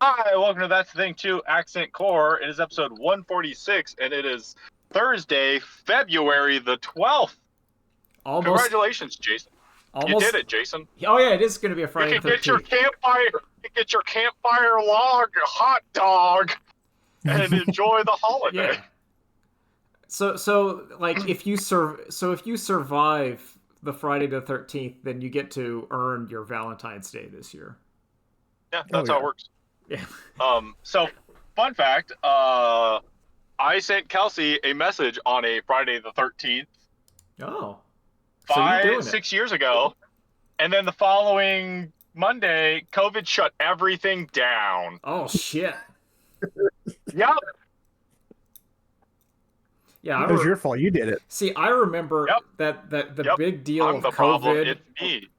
Hi, welcome to That's the Thing 2 Accent Core. It is episode 146, and it is Thursday, February the 12th. Almost, Congratulations, Jason. You did almost. it, Jason. Oh yeah, it is going to be a You Friday can the get your 13th. campfire, log hot dog and enjoy the holiday. Yeah. So like if you survive the Friday the 13th, then you get to earn your Valentine's Day this year. Yeah, Oh that's how it yeah. works. Yeah. So fun fact, I sent Kelsey a message on a Friday the 13th, Oh. So you're doing it. 6 years ago. And then the following Monday, COVID shut everything down. Oh shit. Yep. Yeah, It was your fault. You did it. See, I remember Yep. that the Yep. big deal I'm of the problem. COVID It's me.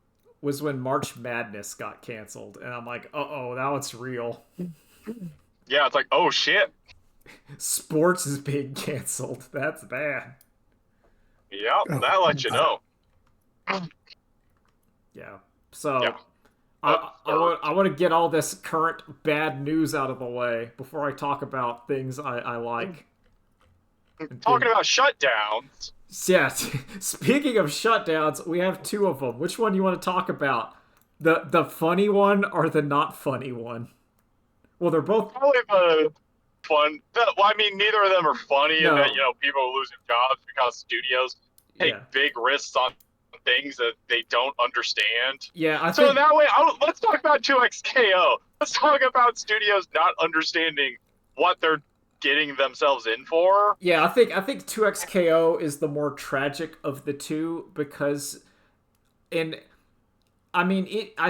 was when March Madness got canceled, and I'm like, uh-oh, now it's real. Yeah, it's like, oh shit. Sports is being canceled. That's bad. Yep, Oh, that lets you know. Yeah. So Yeah. I want to get all this current bad news out of the way before I talk about things I like. Talking about shutdowns. Yeah. Speaking of shutdowns, we have two of them. Which one do you want to talk about? The funny one or the not funny one? Well, they're both. Probably the fun. Well, I mean, neither of them are funny, No. in that people are losing jobs because studios take Yeah. big risks on things that they don't understand. Yeah, I So think. in that way, let's talk about 2XKO. Let's talk about studios not understanding what they're getting themselves in for. Yeah, I think 2XKO is the more tragic of the two because, I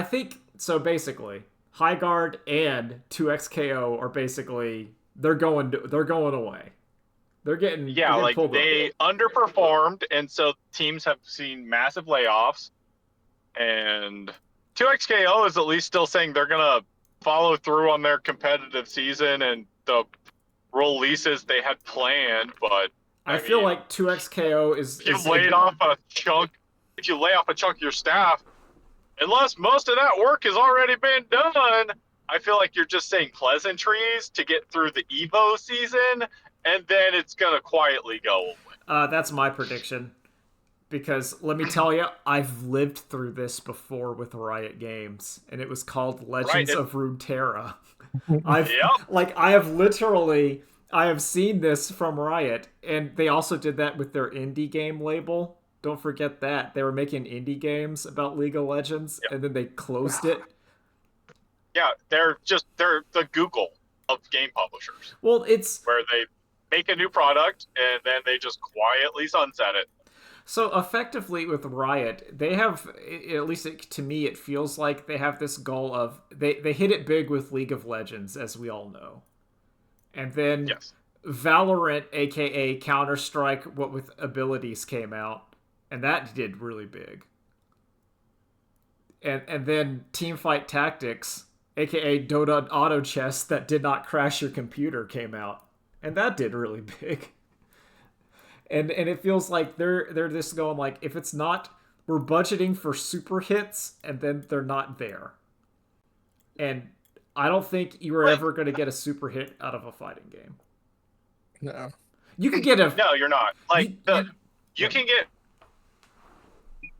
think so. Basically, Highguard and 2XKO are basically they're going away. They're getting Like pulled they underperformed, and so teams have seen massive layoffs. And 2XKO is at least still saying they're gonna follow through on their competitive season and the releases they had planned. But I feel mean, like 2XKO is if you lay off a chunk of your staff, unless most of that work has already been done, I feel like you're just saying pleasantries to get through the Evo season, and then it's gonna quietly go away. That's my prediction. Because let me tell you, I've lived through this before with Riot Games, and it was called Legends of Runeterra. I have seen this from Riot, and they also did that with their indie game label. Don't forget that. They were making indie games about League of Legends, and then they closed it. Yeah, they're the Google of game publishers. Well, it's where they make a new product and then they just quietly sunset it. so effectively with Riot, they have, at least to me, it feels like they have this goal of they hit it big with League of Legends, as we all know, and then Yes. Valorant, aka Counter-Strike, what with abilities, came out, and that did really big. And then Teamfight Tactics, aka Dota Auto Chess, that did not crash your computer, came out, and that did really big. And it feels like they're just going like, if it's not, we're budgeting for super hits, and then they're not there. And I don't think you were ever going to get a super hit out of a fighting game. No. You could get a No, you're not. Like you can get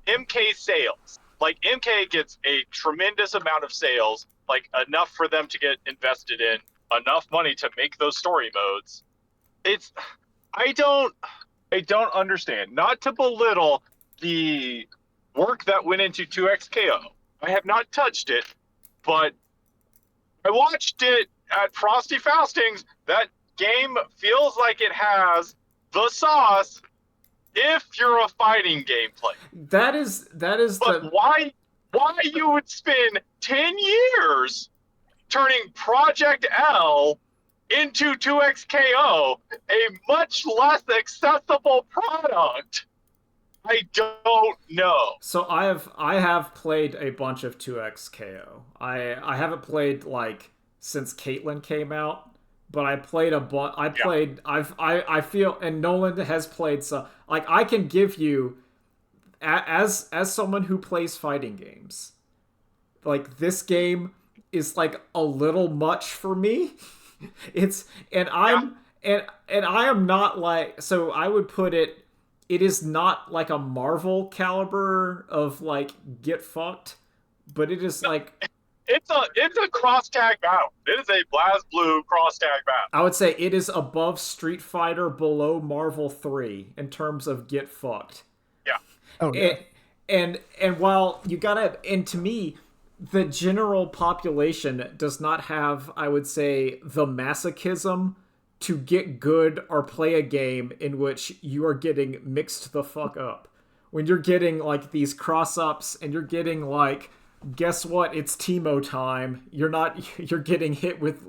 MK sales. Like MK gets a tremendous amount of sales, like enough for them to get invested in, enough money to make those story modes. I don't understand. Not to belittle the work that went into 2XKO. I have not touched it, but I watched it at Frosty Faustings. That game feels like it has the sauce if you're a fighting game player. that is But why you would spend 10 years turning Project L into 2XKO, a much less accessible product, I don't know. So I have played a bunch of 2XKO. I haven't played like since Caitlyn came out, but I played a bunch. I feel, and Nolan has played, so like I can give you, as someone who plays fighting games, like this game is like a little much for me. It's and I'm and I am not like, so I would put it, it is not like a Marvel caliber of like get fucked, but it is like, It's a cross tag battle. It is a Blast Blue cross tag battle. I would say it is above Street Fighter, below Marvel 3 in terms of get fucked. Yeah. Oh yeah. And while you gotta, and to me, the general population does not have, I would say, the masochism to get good or play a game in which you are getting mixed the fuck up. When you're getting like these cross ups and you're getting like, guess what, it's Teemo time. You're getting hit with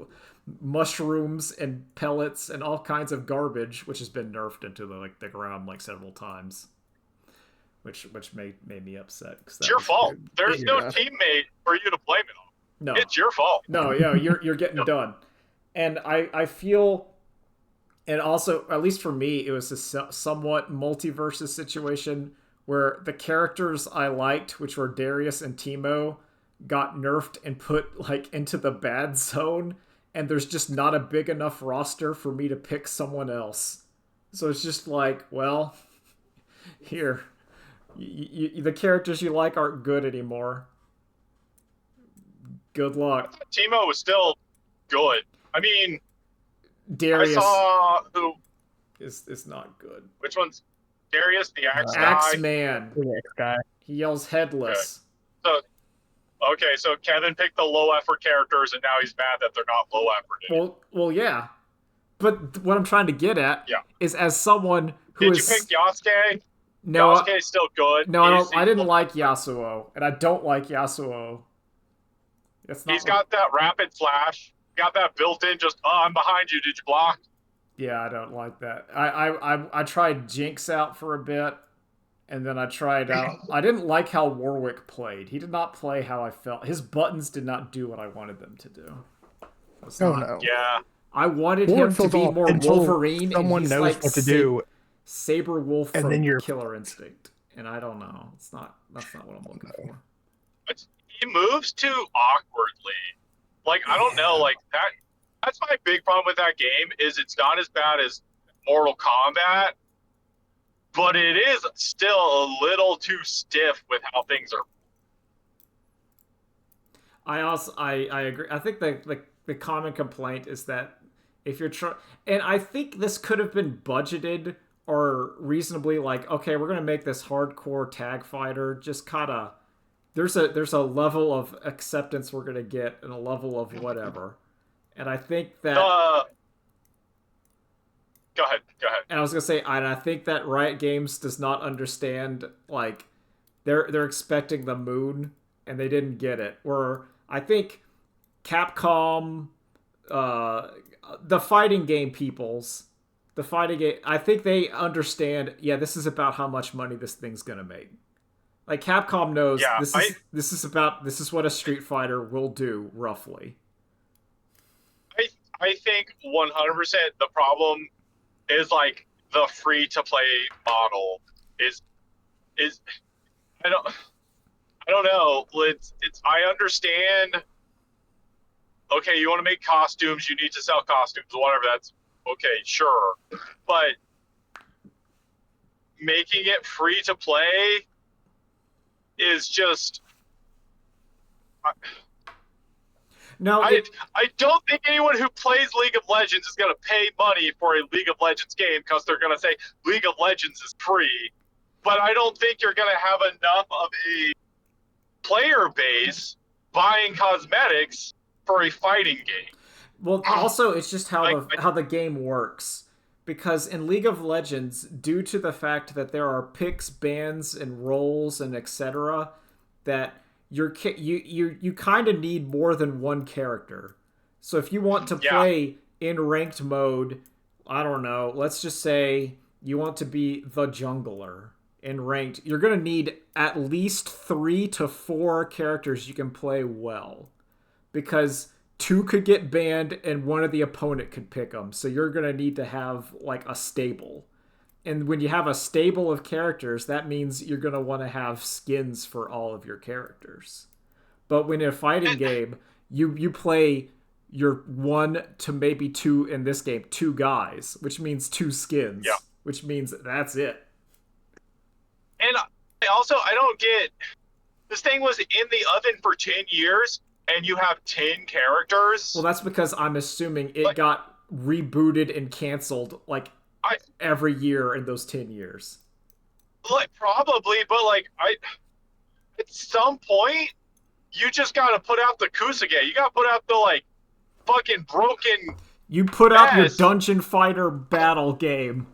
mushrooms and pellets and all kinds of garbage, which has been nerfed into the ground like several times. Which made me upset. It's your fault. There's no teammate for you to blame it on. No, it's your fault. No, yeah, you're getting done. And I feel, and also, at least for me, it was a somewhat multiversus situation where the characters I liked, which were Darius and Teemo, got nerfed and put like into the bad zone, and there's just not a big enough roster for me to pick someone else. So it's just like, well, here. The characters you like aren't good anymore. Good luck. Teemo was still good. I mean, Darius I saw who is not good. Which one's Darius, the Axe guy? Axeman. The next guy. He yells headless. Okay, so Kevin picked the low effort characters, and now he's mad that they're not low effort. Well, yeah. But what I'm trying to get at is, as someone who Did you pick Yasuke? No, Yasuke's still good. No, I didn't like Yasuo, and I don't like Yasuo. He's got that rapid flash. Got that built in. Just, I'm behind you. Did you block? Yeah, I don't like that. I tried Jinx out for a bit, and then I tried out. I didn't like how Warwick played. He did not play how I felt. His buttons did not do what I wanted them to do. No. Yeah. I wanted him to be more Wolverine. Someone and knows like what to do. Saber Wolf and from then Killer Instinct, and I don't know. That's not what I'm looking for. He moves too awkwardly. Like, I don't know. Like that. That's my big problem with that game. Is it's not as bad as Mortal Kombat, but it is still a little too stiff with how things are. I agree. I think the common complaint is that if you're and I think this could have been budgeted or reasonably like, okay, we're gonna make this hardcore tag fighter. Just kind of, there's a level of acceptance we're gonna get and a level of whatever. And I think that. Go ahead. And I was gonna say, and I think that Riot Games does not understand, like, they're expecting the moon and they didn't get it. Where I think Capcom, the fighting game peoples. The fighting game, I think they understand, this is about how much money this thing's gonna make. Like, Capcom knows this is what a Street Fighter will do, roughly. I think 100% the problem is like the free to play model is I don't know. It's I understand. Okay, you want to make costumes, you need to sell costumes, whatever. That's okay, sure, but making it free to play is just. No, I don't think anyone who plays League of Legends is going to pay money for a League of Legends game because they're going to say League of Legends is free. But I don't think you're going to have enough of a player base buying cosmetics for a fighting game. Well, also, it's just how the game works. Because in League of Legends, due to the fact that there are picks, bans, and roles, and etc., that you kind of need more than one character. So if you want to play in ranked mode, I don't know, let's just say you want to be the jungler in ranked, you're going to need at least 3 to 4 characters you can play well. Because 2 could get banned and one of the opponent could pick them. So you're going to need to have like a stable. And when you have a stable of characters, that means you're going to want to have skins for all of your characters. But when in a fighting game, you play your 1 to maybe 2 in this game, 2 guys, which means 2 skins, Yeah. which means that's it. And I don't get, this thing was in the oven for 10 years and you have 10 characters. Well, that's because I'm assuming it got rebooted and canceled like every year in those 10 years. Like, probably, but like, at some point, you just gotta put out the Kusage. You gotta put out the, like, fucking broken. You put out your Dungeon Fighter battle game.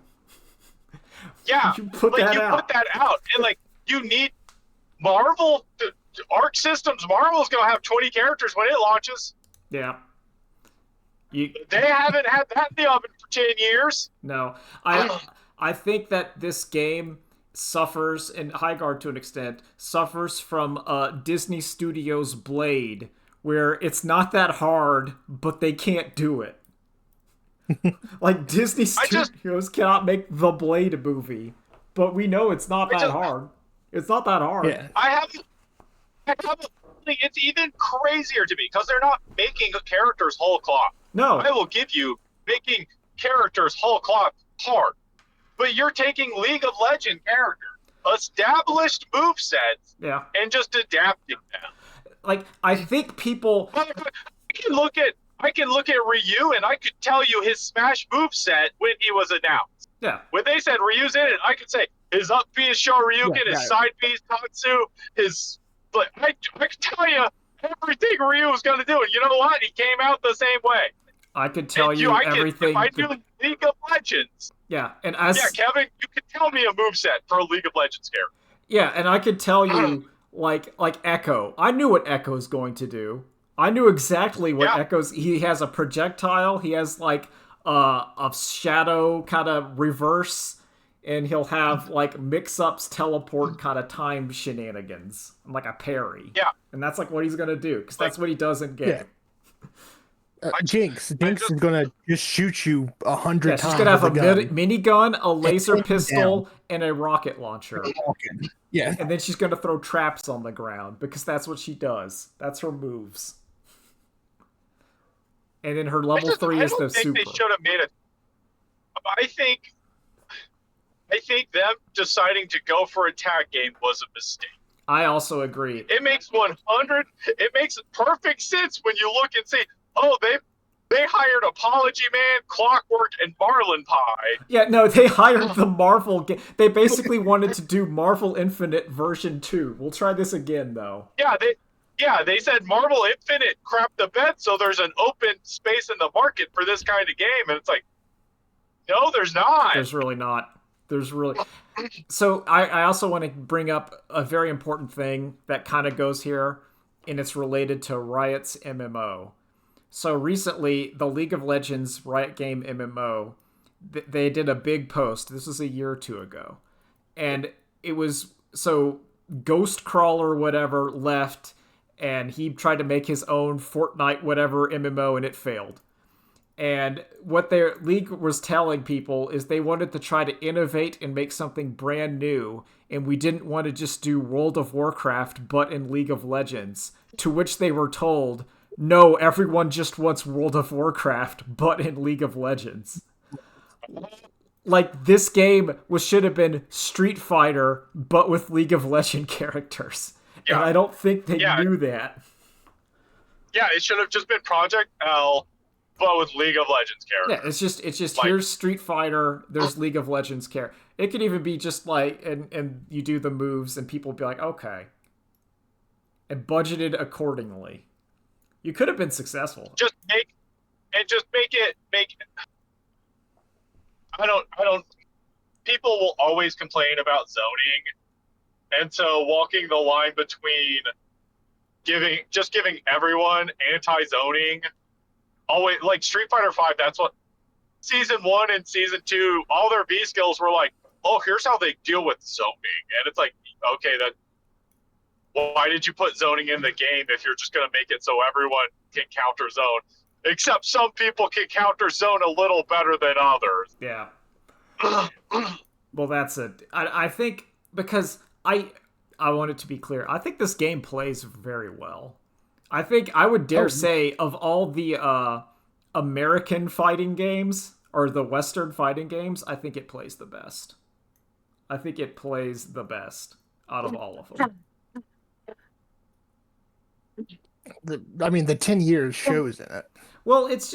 Yeah, you put that out, and like, you need Marvel, Arc Systems. Marvel's gonna have 20 characters when it launches. Yeah. They haven't had that in the oven for 10 years. No, I think that this game suffers, and Highguard to an extent, suffers from Disney Studios' Blade, where it's not that hard, but they can't do it. Like, Disney Studios cannot make the Blade movie, but we know it's not that hard. It's not that hard. Yeah. I have it's even crazier to me, because they're not making characters whole cloth. No. I will give you making characters whole cloth hard. But you're taking League of Legends characters, established movesets, and just adapting them. Like, I think people... I can look at Ryu, and I could tell you his Smash moveset when he was announced. Yeah. When they said Ryu's in it, I could say his up B is Shoryuken, his side B is Tatsu, his... But I could tell you everything Ryu was going to do, and you know what? He came out the same way. I could tell you everything. If I knew League of Legends. Yeah, and Kevin, you could tell me a moveset for a League of Legends character. Yeah, and I could tell you like Echo. I knew what Echo's going to do. I knew exactly what Echo's. He has a projectile. He has like a shadow kind of reverse, and he'll have like mix-ups, teleport kind of time shenanigans, like a parry. Yeah, and that's like what he's gonna do, because that's what he does in game. Yeah. Jinx is gonna just shoot you 100 times. She's gonna have a minigun, a laser pistol, and a rocket launcher. Yeah, and then she's gonna throw traps on the ground, because that's what she does. That's her moves. And then her level 3 is the super. They should have made it. I think them deciding to go for a tag game was a mistake. I also agree. It makes perfect sense when you look and see. Oh, they hired Apology Man, Clockwork, and Marlin Pie. Yeah, no, they hired the Marvel game. They basically wanted to do Marvel Infinite version 2. We'll try this again, though. They said Marvel Infinite crapped the bed, so there's an open space in the market for this kind of game, and it's like, no, there's not. There's really not. So I also want to bring up a very important thing that kind of goes here, and it's related to Riot's MMO. So recently, the League of Legends Riot game MMO, they did a big post. This was a year or two ago. And it was, so Ghostcrawler whatever left, and he tried to make his own Fortnite whatever MMO, and it failed. And what their league was telling people is they wanted to try to innovate and make something brand new, and we didn't want to just do World of Warcraft but in League of Legends. To which they were told, no, everyone just wants World of Warcraft but in League of Legends. Like, this game should have been Street Fighter but with League of Legends characters. Yeah. And I don't think they knew that. Yeah, it should have just been Project L but with League of Legends characters. Yeah, it's just like, here's Street Fighter, there's League of Legends character. It could even be just like, and you do the moves and people would be like, okay. And budgeted accordingly. You could have been successful. Make it. I don't. People will always complain about zoning, and so walking the line between giving everyone anti-zoning. Always, like Street Fighter V, that's what Season 1 and Season 2, all their V skills were like, oh, here's how they deal with zoning. And it's like, okay, why did you put zoning in the game if you're just going to make it so everyone can counter zone? Except some people can counter zone a little better than others. Yeah. Well, that's it. I think, because I want it to be clear, I think this game plays very well. I think I would dare say of all the American fighting games or the Western fighting games, I think it plays the best. I think it plays the best out of all of them. The 10 years shows in it. Well, it's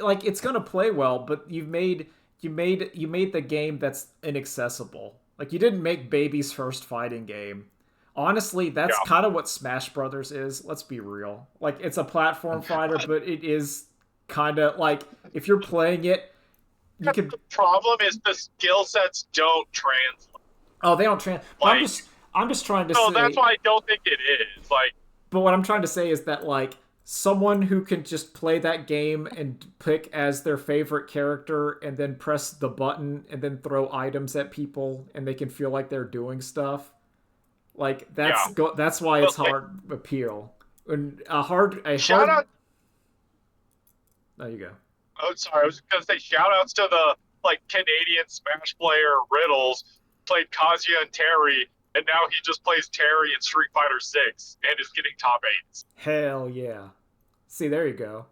like it's gonna play well, but you made the game that's inaccessible. Like you didn't make baby's first fighting game. Honestly, that's Yeah. kind of what Smash Brothers is. Let's be real. Like it's a platform fighter, but it is kind of like if you're playing it, you could. The problem is the skill sets don't translate. Oh, they don't Like, I'm just trying to so say. that's why I don't think it is. Like, But what I'm trying to say is that like someone who can just play that game and pick as their favorite character and then press the button and then throw items at people and they can feel like they're doing stuff. Like that's why it's Okay. hard appeal. And shout out. There you go. Oh, sorry. I was gonna say shout outs to the like Canadian Smash player Riddles, played Kazuya and Terry, and now he just plays Terry in Street Fighter 6 and is getting top 8s. Hell yeah. See, there you go.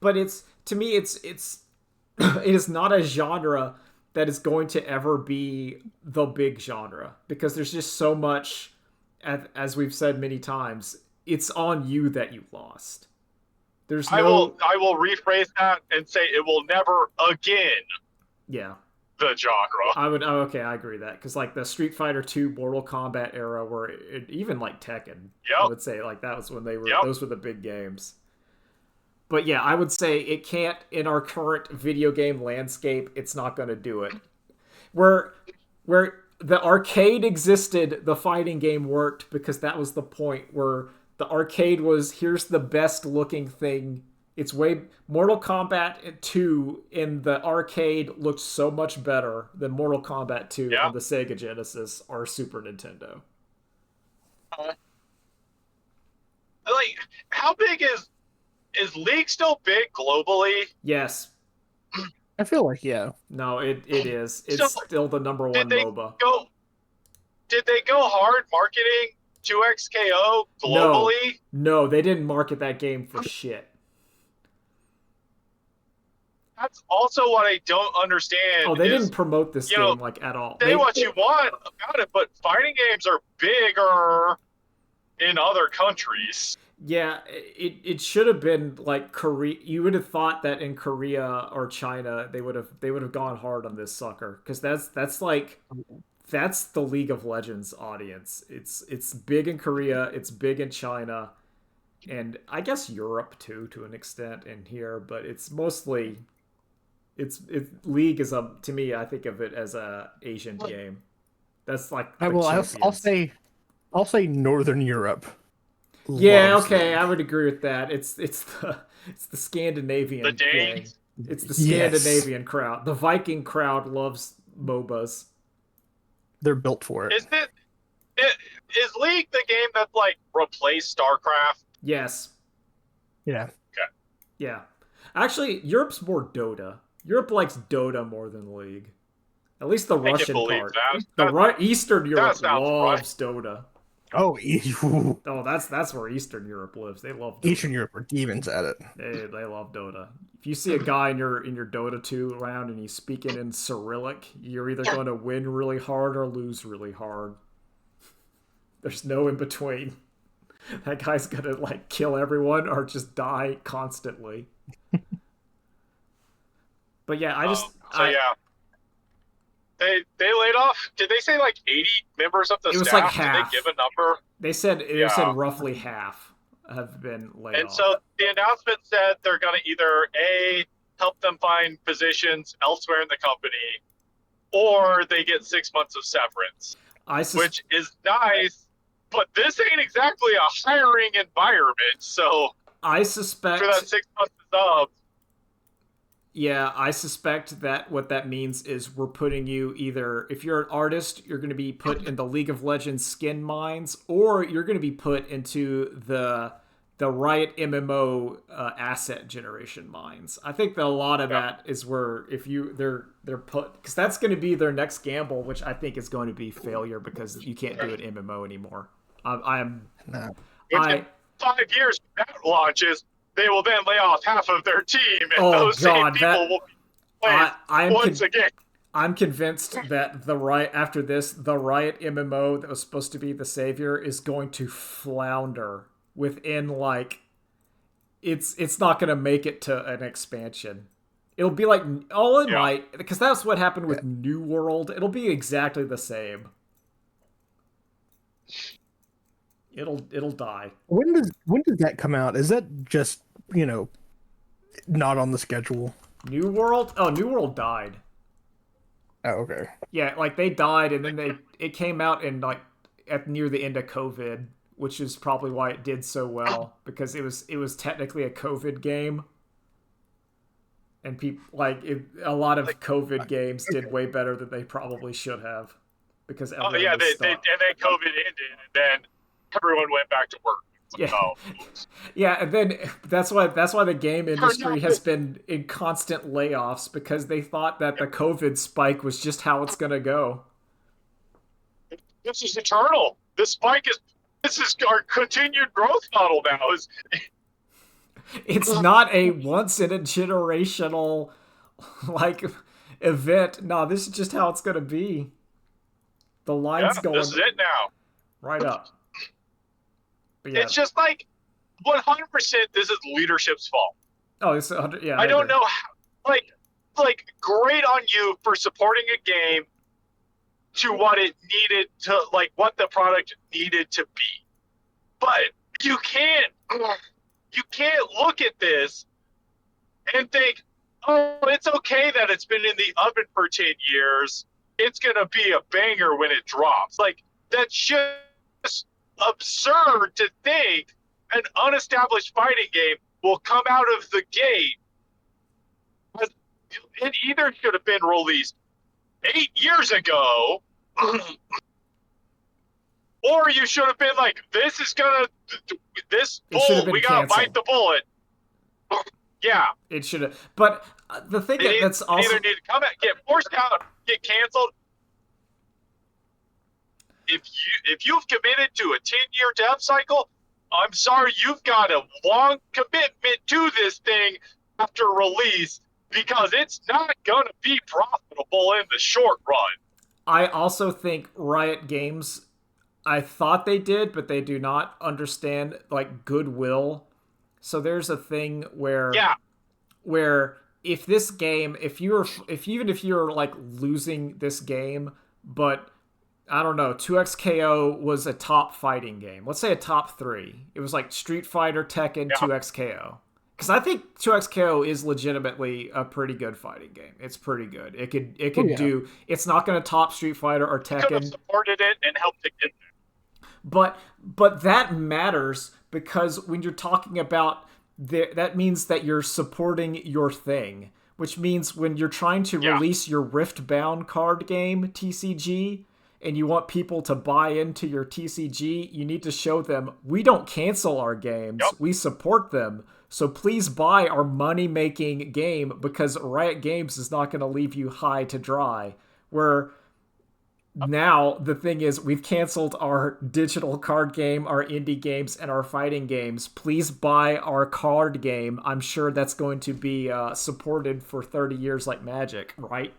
But it's to me it's it is not a genre that is going to ever be the big genre because there's just so much as we've said many times, it's on you that you lost. There's no I will rephrase that and say it will never again yeah. the genre. I would okay, I agree with that because like the Street Fighter 2 Mortal Kombat era where even like Tekken, I Yep. would say like that was when they were Yep. those were the big games. But yeah, I would say it can't in our current video game landscape. It's not going to do it. Where the arcade existed, the fighting game worked because that was the point where the arcade was here's the best looking thing. It's way Mortal Kombat 2 in the arcade looked so much better than Mortal Kombat 2 Yeah. on the Sega Genesis or Super Nintendo. Like, how big is League still big globally? Yes. I feel like, yeah. No, it is. It's So, still the number one Did they MOBA. go? Did they go hard marketing 2XKO globally? No, they didn't market that game for shit. That's also what I don't understand. Oh, they is, didn't promote this you game know, like at all. Say what you want about it, but fighting games are bigger in other countries. Yeah, it should have been like Korea. You would have thought that in Korea or China they would have gone hard on this sucker because that's the League of Legends audience. It's big in Korea, it's big in China, and I guess Europe too to an extent in here, but it's mostly League is to me I think of it as a Asian game. That's like the I'll champions. I'll say Northern Europe. Yeah, loves okay, League. I would agree with that. It's the Scandinavian The thing. Danes. It's the Yes. Scandinavian crowd. The Viking crowd loves MOBAs. They're built for it. Is League the game that like replaced StarCraft? Yes. Yeah. Yeah. Actually, Europe's more Dota. Europe likes Dota more than League. At least the I can Russian believe part. that. Eastern Europe sounds loves Dota. Oh, Oh, that's where Eastern Europe lives. They love Dota. Eastern Europe are demons at it. They love Dota. If you see a guy in your Dota 2 round and he's speaking in Cyrillic, you're either going to win really hard or lose really hard. There's no in between. That guy's going to like kill everyone or just die constantly. But yeah, Yeah. They laid off. Did they say like 80 members of the It was staff? like half. Did they give a number? They said Yeah. roughly half have been laid And off. so the announcement said they're going to either A, help them find positions elsewhere in the company, or they get 6 months of severance, which is nice, but this ain't exactly a hiring environment. So I suspect after that 6 months is up, yeah, I suspect that what that means is we're putting you either, if you're an artist, you're going to be put in the League of Legends skin mines, or you're going to be put into the Riot MMO asset generation mines. I think that a lot of that is where they're put, because that's going to be their next gamble, which I think is going to be failure because you can't do an MMO anymore. I'm No. Within 5 years when that launches, they will then lay off half of their team, and oh those same god, people will be playing once again. I'm convinced that the Riot after this, the Riot MMO that was supposed to be the savior is going to flounder within like it's not going to make it to an expansion. It'll be like it Yeah. might because that's what happened with New World. It'll be exactly the same. It'll die. When does that come out? Is that just, not on the schedule? New World? Oh, New World died. Oh, okay. Yeah, like they died, and then it came out in like at near the end of COVID, which is probably why it did so well because it was technically a COVID game, and people a lot of COVID games did way better than they probably should have because Oh yeah, was and then COVID ended, and then everyone went back to work. Yeah. Oh. Yeah, and then that's why the game industry has been in constant layoffs because they thought that the COVID spike was just how it's gonna go. This is eternal. This is our continued growth model now. It's not a once in a generational like event. No, this is just how it's gonna be. The line's going. This is it now. Right up. But yeah. It's just like 100%. This is leadership's fault. Oh, it's 100. Yeah, I don't know how. Like, great on you for supporting a game to what it needed to, like, what the product needed to be. But you can't look at this and think, oh, it's okay that it's been in the oven for 10 years. It's gonna be a banger when it drops. Like, that's just absurd to think an unestablished fighting game will come out of the gate. It either should have been released 8 years ago, or you should have been like, this bull, we gotta bite the bullet. Yeah. It should have. But the thing that's also either need to come out, get forced out, get canceled. If you've committed to a 10-year dev cycle, I'm sorry, you've got a long commitment to this thing after release because it's not going to be profitable in the short run. I also think Riot Games, I thought they did, but they do not understand like goodwill. So there's a thing where if this game, even if you're like losing this game, but I don't know, 2XKO was a top fighting game. Let's say a top 3. It was like Street Fighter, Tekken, 2XKO. Because I think 2XKO is legitimately a pretty good fighting game. It's pretty good. It could do. It's not going to top Street Fighter or Tekken. Could have supported it and helped it get there. But that matters because when you're talking about that means that you're supporting your thing, which means when you're trying to release your Riftbound card game TCG. And you want people to buy into your TCG, you need to show them, we don't cancel our games, we support them. So please buy our money-making game because Riot Games is not going to leave you high to dry. Where now the thing is, we've canceled our digital card game, our indie games, and our fighting games. Please buy our card game. I'm sure that's going to be supported for 30 years like magic, right?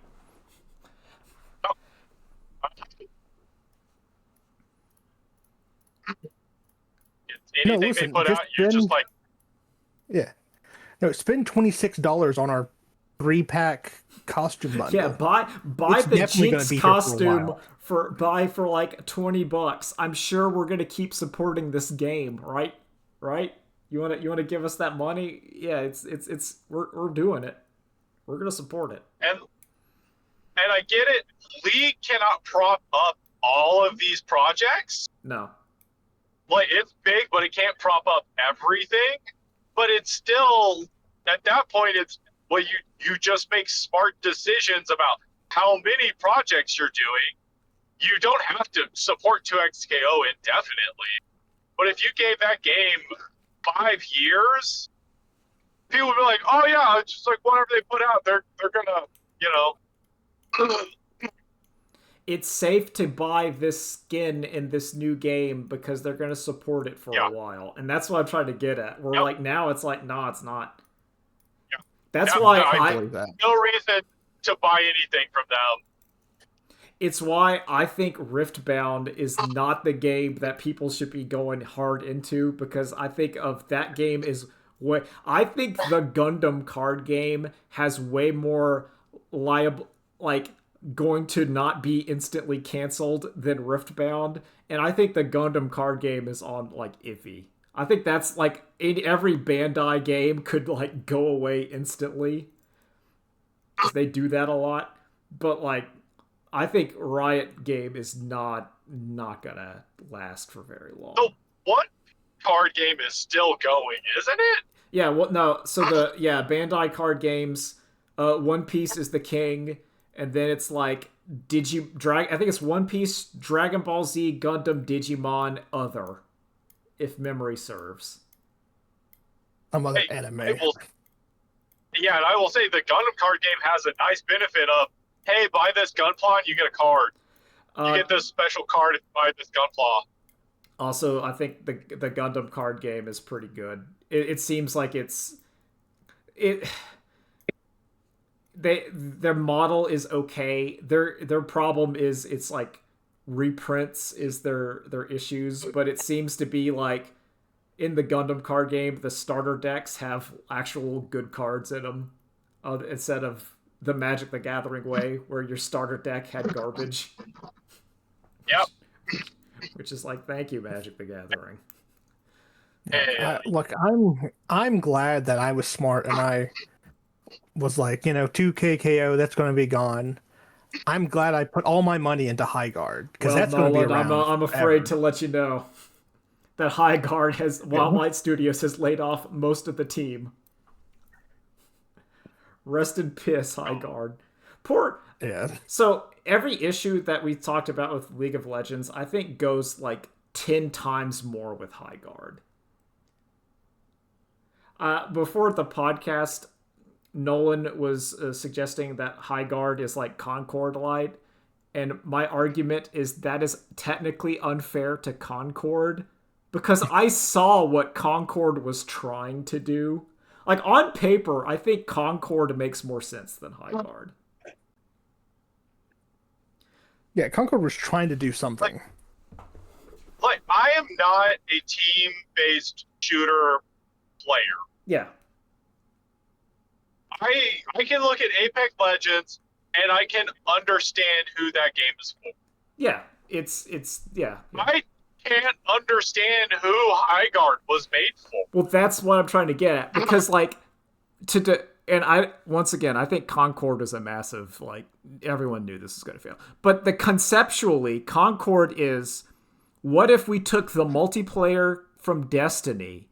Anything they put out, you're just like... Yeah. No, spend $26 on our 3-pack costume bundle. Yeah, buy the Jinx costume for like $20. I'm sure we're gonna keep supporting this game, right? Right? You wanna give us that money? Yeah, we're doing it. We're gonna support it. And I get it. League cannot prop up all of these projects. No. Like, it's big, but it can't prop up everything. But it's still, at that point, it's, well, you just make smart decisions about how many projects you're doing. You don't have to support 2XKO indefinitely. But if you gave that game 5 years, people would be like, oh yeah, it's just like whatever they put out, they're gonna, it's safe to buy this skin in this new game because they're going to support it for a while. And that's what I'm trying to get at. Where like now it's like, nah, it's not. Yeah. That's why I believe that. No reason to buy anything from them. It's why I think Riftbound is not the game that people should be going hard into, because I think of that game is what I think the Gundam card game has way more liable, like going to not be instantly canceled than Riftbound, and I think the Gundam card game is on like iffy. I think that's like in every Bandai game could like go away instantly, because they do that a lot, but like I think Riot game is not gonna last for very long. So what card game is still going, isn't it? Yeah, well, no. So Bandai card games. One Piece is the king, and then it's like I think it's One Piece, Dragon Ball Z, Gundam, Digimon, Other, if memory serves. Some other anime. And I will say the Gundam card game has a nice benefit of, hey, buy this Gunpla, you get a card. You get this special card if you buy this Gunpla. Also, I think the Gundam card game is pretty good. It seems like their model is okay. Their problem is it's like reprints is their issues, but it seems to be like in the Gundam card game, the starter decks have actual good cards in them, instead of the Magic the Gathering way where your starter deck had garbage. Yep. Which is like, thank you, Magic the Gathering. Look, I'm glad that I was smart and I was like, 2K KO, that's going to be gone. I'm glad I put all my money into Highguard, because that's going to be around. I'm afraid to let you know that Highguard Wildlight Studios has laid off most of the team. Rest in piss, Highguard. Poor. Yeah. So every issue that we talked about with League of Legends, I think goes like 10 times more with Highguard. Before the podcast, Nolan was suggesting that Highguard is like Concord light, and my argument is that is technically unfair to Concord, because I saw what Concord was trying to do. Like, on paper, I think Concord makes more sense than Highguard. Yeah, Concord was trying to do something. Like I am not a team-based shooter player. Yeah. I can look at Apex Legends and I can understand who that game is for. Yeah, it's yeah. I can't understand who Highguard was made for. Well, that's what I'm trying to get at, because like and I think Concord is a massive, like, everyone knew this was going to fail. But conceptually, Concord is, what if we took the multiplayer from Destiny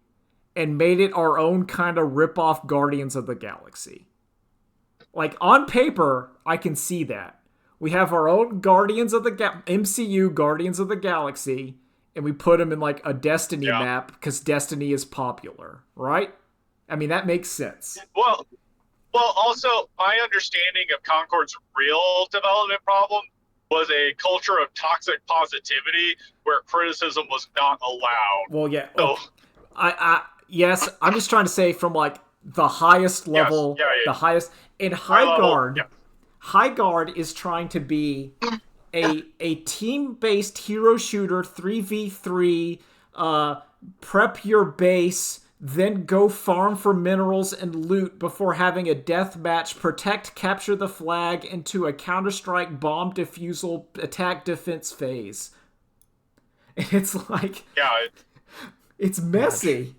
and made it our own kind of rip-off Guardians of the Galaxy? Like, on paper, I can see that. We have our own Guardians of the MCU Guardians of the Galaxy, and we put them in, like, a Destiny map because Destiny is popular, right? I mean, that makes sense. Well, also, my understanding of Concord's real development problem was a culture of toxic positivity where criticism was not allowed. Well, yeah. So, Yes, I'm just trying to say from, like, the highest level, the highest... In Highguard, Highguard is trying to be a team-based hero shooter, 3v3, prep your base, then go farm for minerals and loot before having a death match, protect, capture the flag into a Counter-Strike bomb defusal attack defense phase. And it's like... Yeah. It's messy.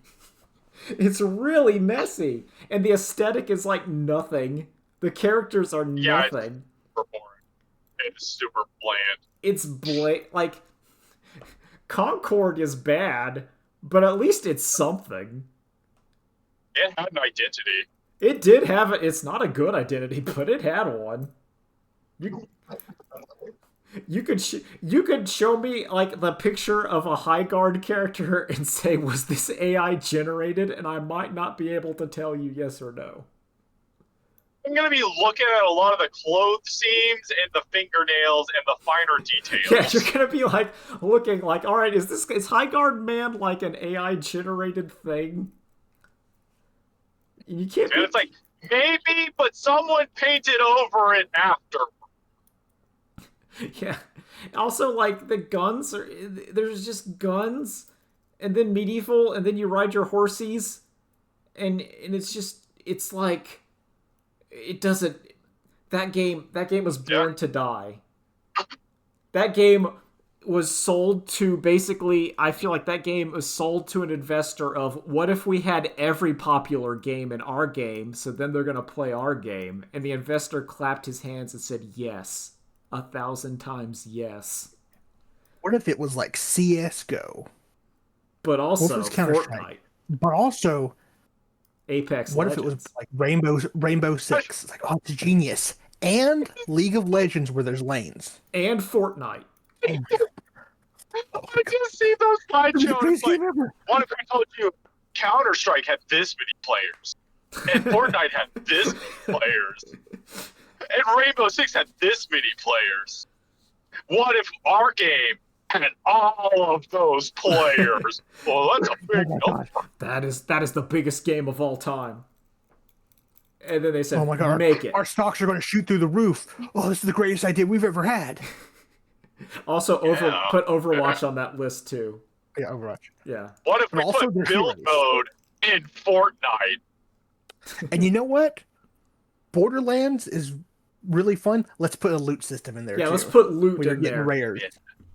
It's really messy. And the aesthetic is like nothing. The characters are nothing. Yeah, it's super boring. It's super bland. Like, Concord is bad, but at least it's something. It had an identity. It did have it. It's not a good identity, but it had one. You could show me like the picture of a Highguard character and say, was this AI generated? And I might not be able to tell you yes or no. I'm gonna be looking at a lot of the clothes seams and the fingernails and the finer Yeah, details. you're gonna be like looking like, all right, is Highguard Man like an AI generated thing? You can't And be. it's like, maybe, but someone painted over it after. Yeah. Also, like the guns are there's just guns, and then medieval, and then you ride your horsies, and it's like it doesn't. That game was Yeah. born to die. That game was sold to basically. I feel like that game was sold to an investor of what if we had every popular game in our game, so then they're gonna play our game, and the investor clapped his hands and said yes. 1,000 times yes. What if it was like CS:GO? But What if it also was Counter-Strike? Fortnite, But also, Apex what Legends, if it was like Rainbow Six? It's like, oh, it's genius. And League of Legends, where there's lanes. and Fortnite. And I just see those it was the slideshows. greatest Like, game ever. what if I told you Counter-Strike had this many players, and Fortnite had this many players, and Rainbow Six had this many players? What if our game had all of those players? Well, that's a big Oh my number. god. That is the biggest game of all time. And then they said, Oh my god. make it. Our stocks are going to shoot through the roof. Oh, this is the greatest idea we've ever had. Also, Yeah. put Overwatch on that list too. Yeah, Overwatch. Yeah. What if But we also put they're build heroes. mode in Fortnite? And you know what? Borderlands is really fun. Let's put a loot system in there Yeah, too. let's put loot where you're in getting there. rares. Yeah.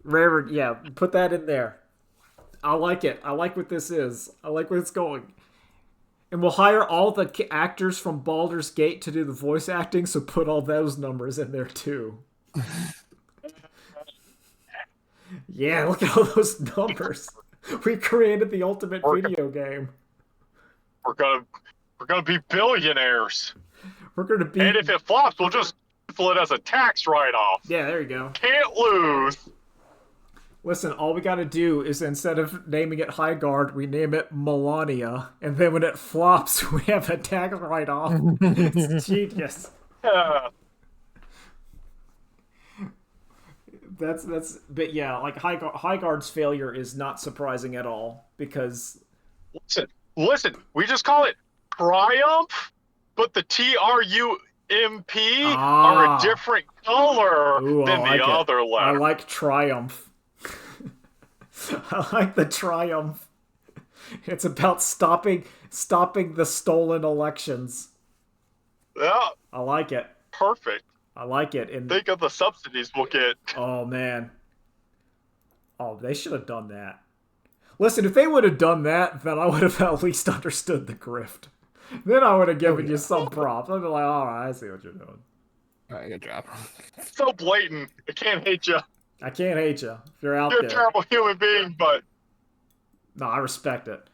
Rare, yeah, put that in there. I like it. I like what this is. I like where it's going. And we'll hire all the actors from Baldur's Gate to do the voice acting, so put all those numbers in there too. Yeah, look at all those numbers. We created the ultimate video game. We're gonna be billionaires. We're gonna be. And if it flops, we'll just cancel it as a tax write-off. Yeah, there you go. Can't lose. Listen, all we gotta do is instead of naming it Highguard, we name it Melania, and then when it flops, we have a tax write-off. It's genius. Yeah. But yeah, like Highguard's failure is not surprising at all because Listen. We just call it Triumph, but the TRUMP are a different color Ooh, than I like the it. other I letter. like Triumph. I like the Triumph. It's about stopping the stolen elections. Yeah, I like it. perfect. I like it. And Think of the subsidies we'll get. oh man. Oh, they should have done that. Listen, if they would have done that, then I would have at least understood the grift. Then I would have given you some props. I'd be like, all right, I see what you're doing. All right, good job. So blatant. I can't hate you. I can't hate you if you're out You're a there. terrible human being, but No, I respect it.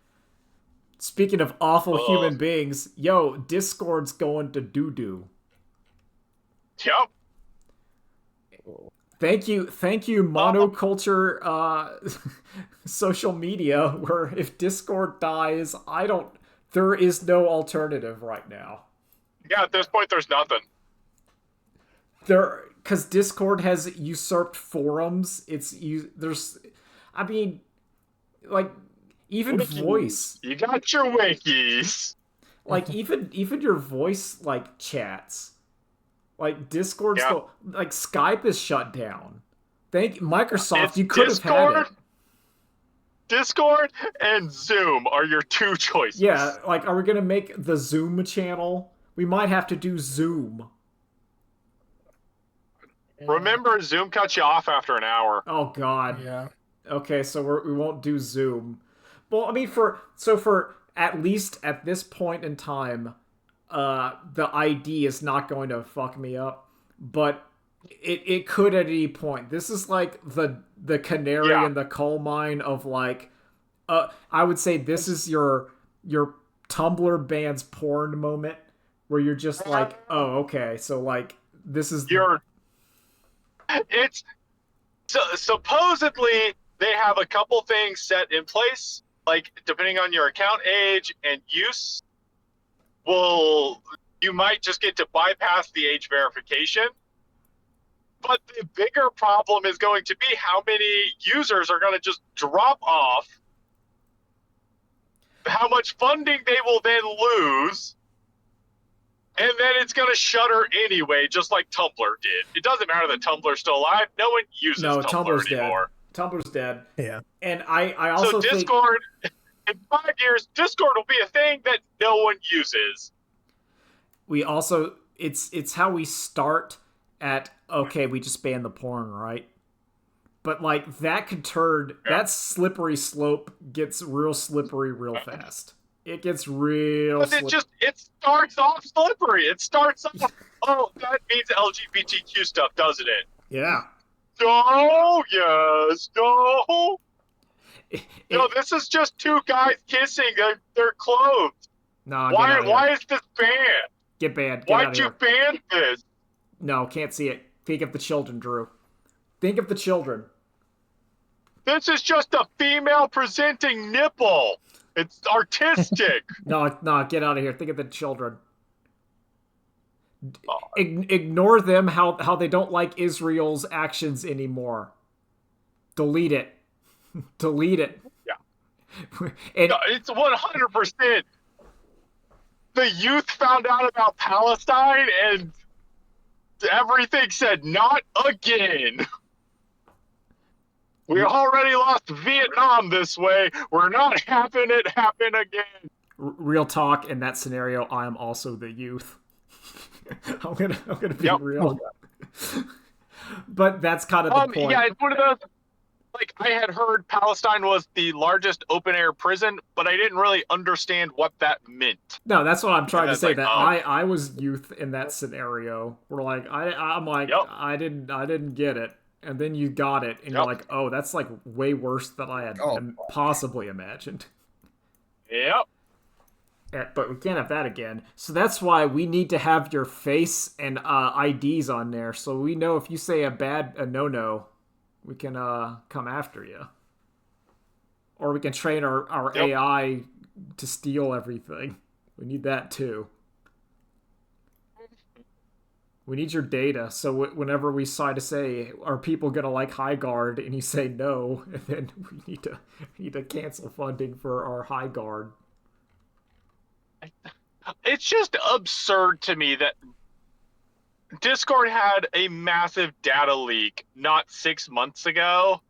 Speaking of awful human beings, yo, Discord's going to doo-doo. yep. Thank you, monoculture social media, where if Discord dies, there is no alternative right now. Yeah, at this point, there's nothing. Because Discord has usurped forums. I mean, like, even Wikis. voice. You got your wikis. Like, even your voice, like, chats. Like, Discord's still, like, Skype is shut down. Thank Microsoft, It's you could have had it. Discord and Zoom are your two choices. Yeah, like, are we gonna make the Zoom channel? We might have to do Zoom. Remember, Zoom cuts you off after an hour. Oh, God. Yeah. Okay, so we won't do Zoom. Well, I mean, for at least at this point in time, the ID is not going to fuck me up, but it could at any point. This is like the canary in the coal mine of like, I would say this is your Tumblr bans porn moment where you're just like, oh, okay, so like this is it's supposedly they have a couple things set in place, like depending on your account age and use will you might just get to bypass the age verification. But the bigger problem is going to be how many users are going to just drop off, how much funding they will then lose, and then it's going to shutter anyway, just like Tumblr did. It doesn't matter that Tumblr's still alive. No one uses Tumblr Tumblr's anymore. Dead. Tumblr's dead. Yeah. And I also so Discord, in 5 years, Discord will be a thing that no one uses. We also, it's how we start at, okay, we just ban the porn, right? But like that could turn, that slippery slope gets real slippery real fast. It gets real But it starts off slippery. It starts off, oh, that means LGBTQ stuff, doesn't it? Yeah. No, yes, no. No, this is just two guys kissing. They're clothed. No, why is this banned? Get banned. Why'd you ban this? No, can't see it. Think of the children, Drew. Think of the children. This is just a female presenting nipple. It's artistic. No, get out of here. Think of the children. Ignore them, how they don't like Israel's actions anymore. Delete it. Delete it. Yeah. And no, it's 100%. The youth found out about Palestine and everything said, not again. We already lost Vietnam this way. We're not having it happen again. Real talk, in that scenario, I am also the youth. I'm gonna be real. But that's kind of the point. Yeah, it's one of those. Like, I had heard Palestine was the largest open-air prison, but I didn't really understand what that meant. No, that's what I'm trying to say. Like, that I was youth in that scenario. We're like, I'm like, yep. I didn't get it, and then you got it, and you're like, oh, that's like way worse than I had possibly imagined. Yep. But we can't have that again. So that's why we need to have your face and IDs on there, so we know if you say a no, we can come after you. Or we can train our AI to steal everything. We need that too. We need your data, so whenever we decide to say, are people gonna like Highguard, and you say no, and then we need to cancel funding for our Highguard. It's just absurd to me that Discord had a massive data leak not 6 months ago.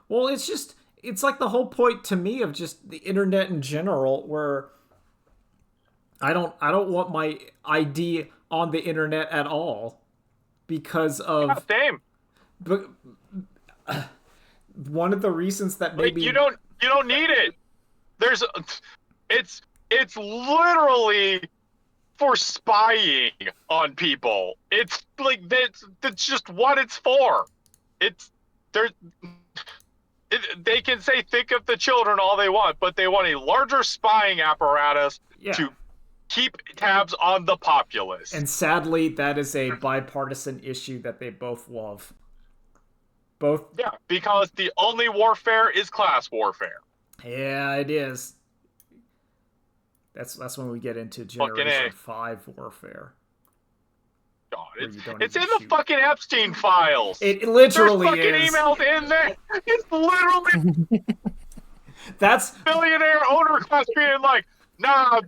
Well, it's like the whole point to me of just the internet in general, where I don't want my ID on the internet at all because of same. But one of the reasons that maybe you don't need it. It's literally for spying on people. It's like that's just what it's for. They can say think of the children all they want, but they want a larger spying apparatus to keep tabs on the populace. And sadly, that is a bipartisan issue that they both love. Yeah, because the only warfare is class warfare. Yeah, it is. That's when we get into Generation 5 warfare. God, it's in the fucking Epstein files. It literally There's fucking emails in there. It's literally that's billionaire owner class being like, nah,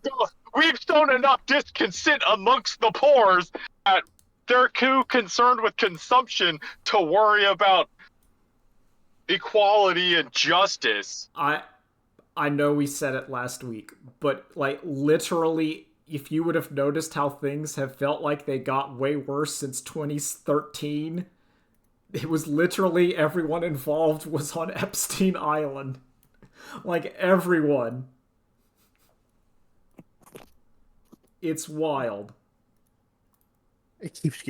we've shown enough discontent amongst the pores that they're too concerned with consumption to worry about equality and justice. I know we said it last week, but like literally, if you would have noticed how things have felt like they got way worse since 2013, it was literally everyone involved was on Epstein Island. Like everyone. It's wild. It keeps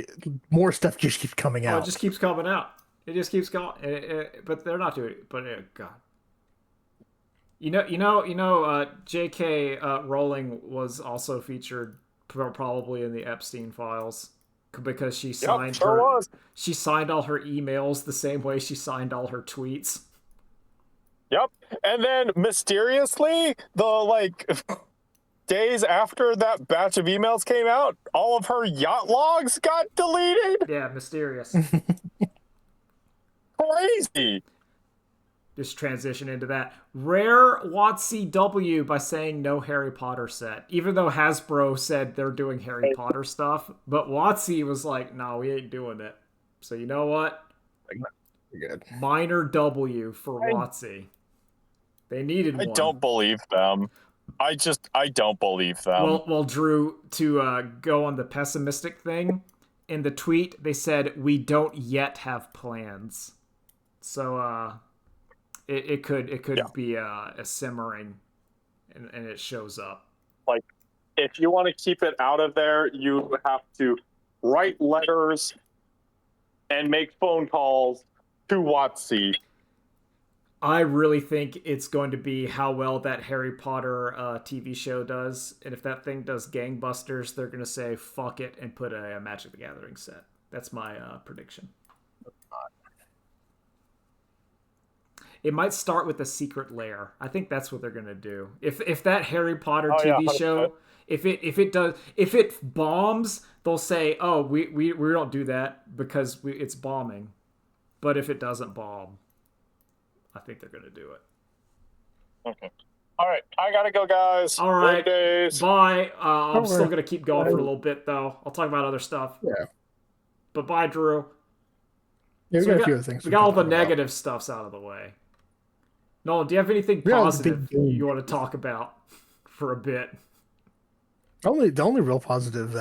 more stuff just keeps coming out. It just keeps coming out. It just keeps going. But they're not doing it. But God. J.K. Rowling was also featured probably in the Epstein files because she signed she signed all her emails the same way she signed all her tweets. Yep. And then mysteriously, the days after that batch of emails came out, all of her yacht logs got deleted. Yeah, mysterious. Crazy. Just transition into that. Rare WotC W by saying no Harry Potter set. Even though Hasbro said they're doing Harry Potter stuff, but WotC was like, no, we ain't doing it. So you know what? Good. Minor W for WotC. They needed one. I don't believe them. I don't believe them. Well, Drew, to go on the pessimistic thing, in the tweet they said we don't yet have plans. So it could be a simmering, and it shows up. Like, if you want to keep it out of there, you have to write letters and make phone calls to WotC. I really think it's going to be how well that Harry Potter TV show does. And if that thing does gangbusters, they're going to say, fuck it, and put a Magic the Gathering set. That's my prediction. It might start with a secret lair. I think that's what they're going to do. If that Harry Potter TV show, if it bombs, they'll say, oh, we don't do that because it's bombing. But if it doesn't bomb, I think they're going to do it. Okay. All right. I got to go, guys. All right. Days. Bye. I'm still going to keep going for a little bit, though. I'll talk about other stuff. Yeah. But bye, Drew. Yeah, we got a few other things. We got all the negative stuffs out of the way. Nolan, do you have anything positive you want to talk about for a bit? The only real positive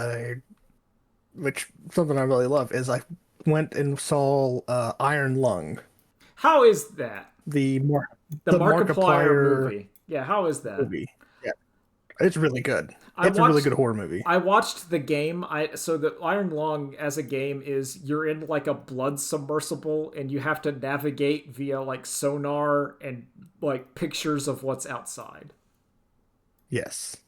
which something I really love, is I went and saw Iron Lung. How is that? The Markiplier movie. Yeah, how is that? Movie. Yeah, it's really good. It's a really good horror movie. I watched the game. So the Iron Lung as a game is you're in like a blood submersible and you have to navigate via like sonar and like pictures of what's outside. Yes.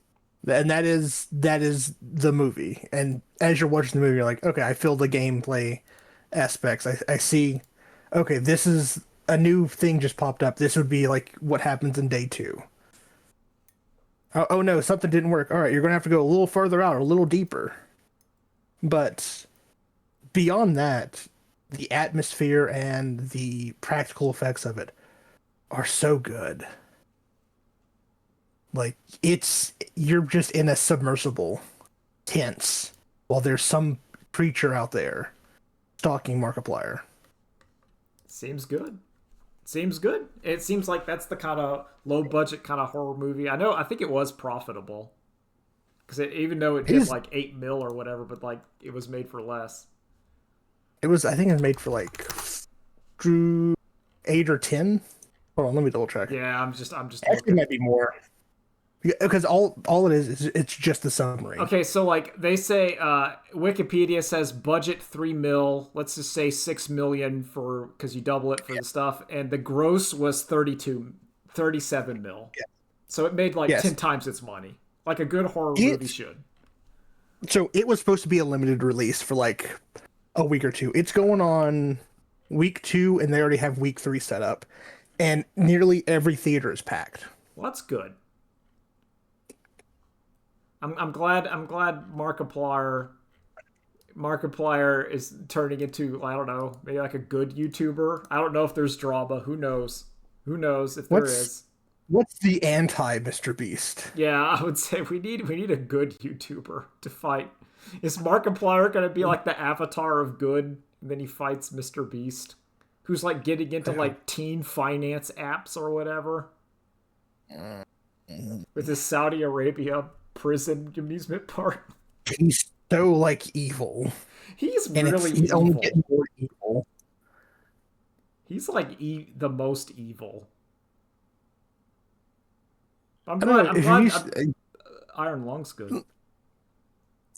And that is the movie. And as you're watching the movie, you're like, okay, I feel the gameplay aspects. I see, okay, this is a new thing just popped up. This would be like what happens in day 2. Oh no, something didn't work. All right, you're going to have to go a little further out, a little deeper. But beyond that, the atmosphere and the practical effects of it are so good. Like, you're just in a submersible, tense, while there's some creature out there stalking Markiplier. Seems good. Seems good. It seems like that's the kind of low budget kind of horror movie. I think it was profitable. Because even though it did like 8 mil or whatever, but like it was made for less. I think it was made for like 8 or 10. Hold on, let me double check. Yeah, I'm just Actually, it might be more. Because all it is it's just the summary. Okay, so like they say, Wikipedia says budget 3 mil. Let's just say 6 million because you double it for the stuff, and the gross was 37 mil. Yeah. So it made like 10 times its money, like a good horror movie should. So it was supposed to be a limited release for like a week or two. It's going on week 2, and they already have week 3 set up, and nearly every theater is packed. Well, that's good. I'm glad Markiplier is turning into, I don't know, maybe like a good YouTuber. I don't know if there's drama. Who knows? Who knows if there is? What's the anti Mr. Beast? Yeah, I would say we need a good YouTuber to fight. Is Markiplier going to be like the avatar of good, and then he fights Mr. Beast, who's like getting into like teen finance apps or whatever, with his Saudi Arabia prison amusement park? He's so like evil. He's really evil. Only getting more evil. He's like the most evil. I'm glad Iron Lung's good.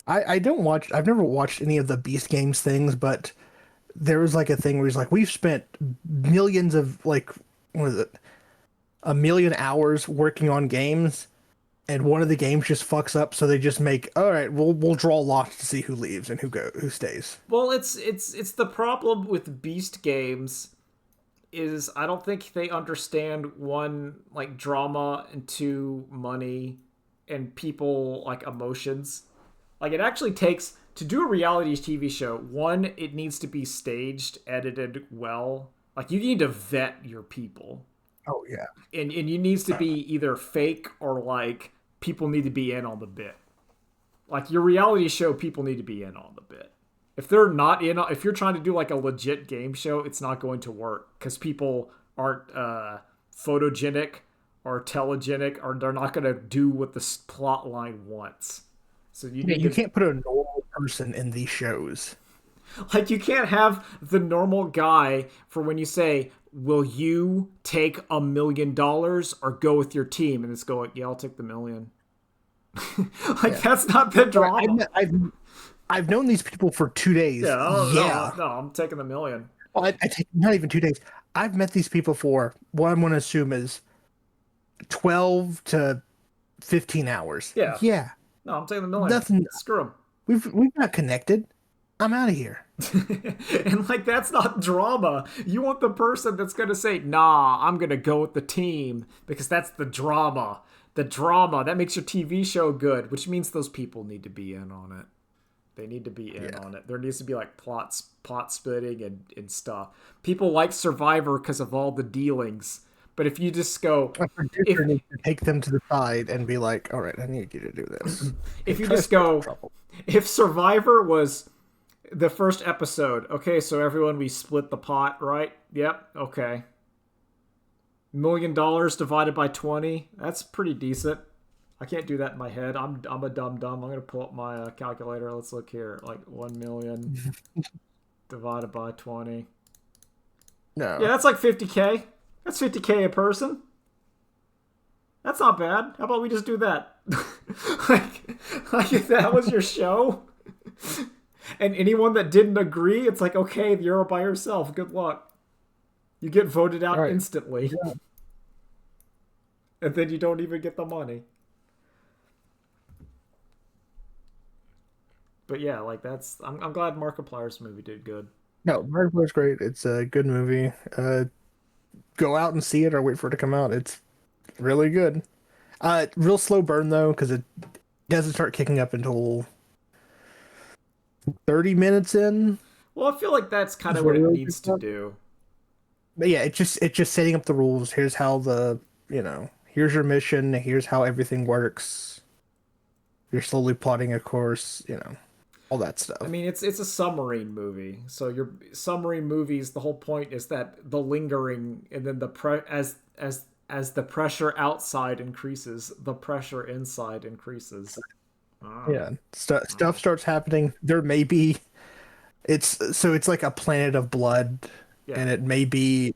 I've never watched any of the Beast Games things, but there was like a thing where he's like, we've spent millions of like, what is it? 1 million hours working on games, and one of the games just fucks up, so they just make, all right, we'll draw lots to see who leaves and who stays. Well, it's the problem with Beast Games is I don't think they understand, 1, like drama, and 2, money, and people like emotions. Like it actually takes to do a reality TV show. One, it needs to be staged, edited well. Like you need to vet your people. Oh yeah. And you needs to be either fake or like people need to be in on the bit. Like your reality show, people need to be in on the bit. If they're not in, if you're trying to do like a legit game show, it's not going to work because people aren't photogenic or telegenic, or they're not going to do what the plot line wants. So you can't put a normal person in these shows. Like you can't have the normal guy for when you say, "Will you take $1 million or go with your team?" And it's going, "Yeah, I'll take the $1 million." That's not the drama. I've known these people for 2 days. Yeah, No, I'm taking the $1 million. Well, I take not even 2 days. I've met these people for what I'm going to assume is 12 to 15 hours. Yeah. No, I'm taking the $1 million. Nothing. Screw them. We've not connected. I'm out of here. And like that's not drama. You want the person that's gonna say, "Nah, I'm gonna go with the team," because that's the drama. The drama that makes your TV show good, which means those people need to be in on it. They need to be in on it. There needs to be like plot splitting and stuff. People like Survivor because of all the dealings. But if you just go, A producer needs to take them to the side and be like, "All right, I need you to do this." If you just go, if Survivor was the first episode, okay, so everyone, we split the pot, right? Yep, okay. $1 million divided by 20, that's pretty decent. I can't do that in my head. I'm a dumb. I'm gonna pull up my calculator. Let's look here. Like 1 million divided by 20. No. Yeah, that's like 50K. That's 50K a person. That's not bad. How about we just do that? like if that was your show, and anyone that didn't agree, it's like, okay, you're by yourself. Good luck. You get voted out instantly. Yeah. And then you don't even get the money. But yeah, like that's I'm glad Markiplier's movie did good. No, Markiplier's great. It's a good movie. Go out and see it or wait for it to come out. It's really good. Real slow burn though, because it doesn't start kicking up until 30 minutes in. Well, I feel like that's kind of what it needs to do. But yeah, it's just setting up the rules. Here's how here's your mission. Here's how everything works. You're slowly plotting a course. All that stuff. I mean, it's a submarine movie. So your submarine movies, the whole point is that the lingering, and then as the pressure outside increases, the pressure inside increases. Yeah, stuff starts happening. There may be, it's like a planet of blood, and it may be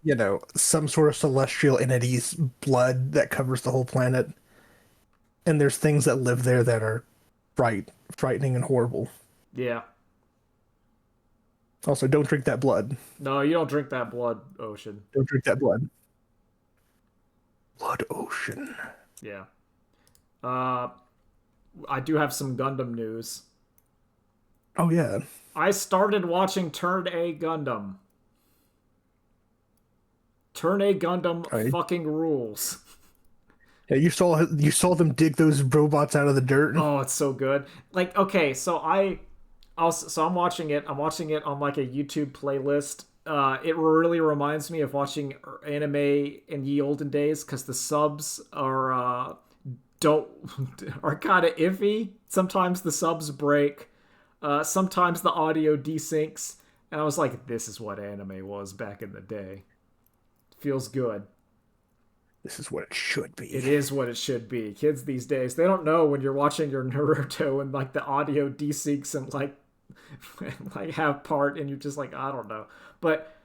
some sort of celestial entity's blood that covers the whole planet, and there's things that live there that are frightening and horrible. Yeah. Also, don't drink that blood. No, you don't drink that blood, Ocean. Don't drink that blood. Blood Ocean. Yeah. I do have some Gundam news. Oh yeah. I started watching Turn A Gundam. Turn A Gundam fucking rules. Yeah, you saw them dig those robots out of the dirt. Oh, it's so good. Like, okay, so I'm watching it. I'm watching it on like a YouTube playlist. It really reminds me of watching anime in the olden days because the subs are kind of iffy. Sometimes the subs break. Sometimes the audio desyncs. And I was like, this is what anime was back in the day. Feels good. This is what it should be. It is what it should be. Kids these days, they don't know when you're watching your Naruto and like the audio desyncs and like have part and you're just like, I don't know. But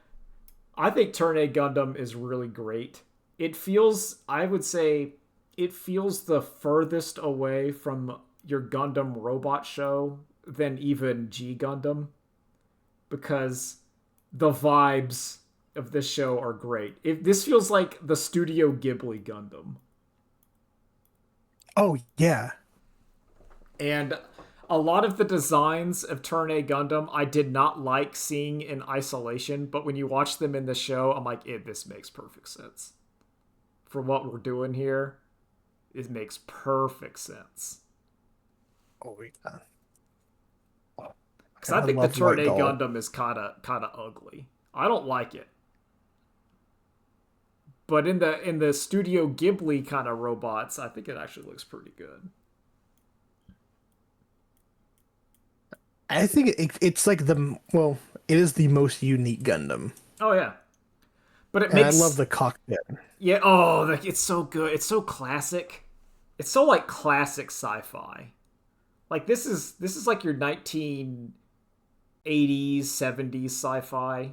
I think Turn A Gundam is really great. It feels, I would say, it feels the furthest away from your Gundam robot show than even G Gundam, because the vibes of this show are great. This feels like the Studio Ghibli Gundam. Oh yeah. And a lot of the designs of Turn A Gundam I did not like seeing in isolation, but when you watch them in the show, I'm like, this makes perfect sense. For what we're doing here, It makes perfect sense. Oh yeah. Because I think the Turn A Gundam is kind of ugly. I don't like it. But in the Studio Ghibli kind of robots, I think it actually looks pretty good. I think it's like it is the most unique Gundam. Oh yeah, but it And makes. I love the cockpit. Yeah. Oh, like it's so good. It's so classic. It's so like classic sci-fi. Like this is like your 1980s, 70s sci-fi.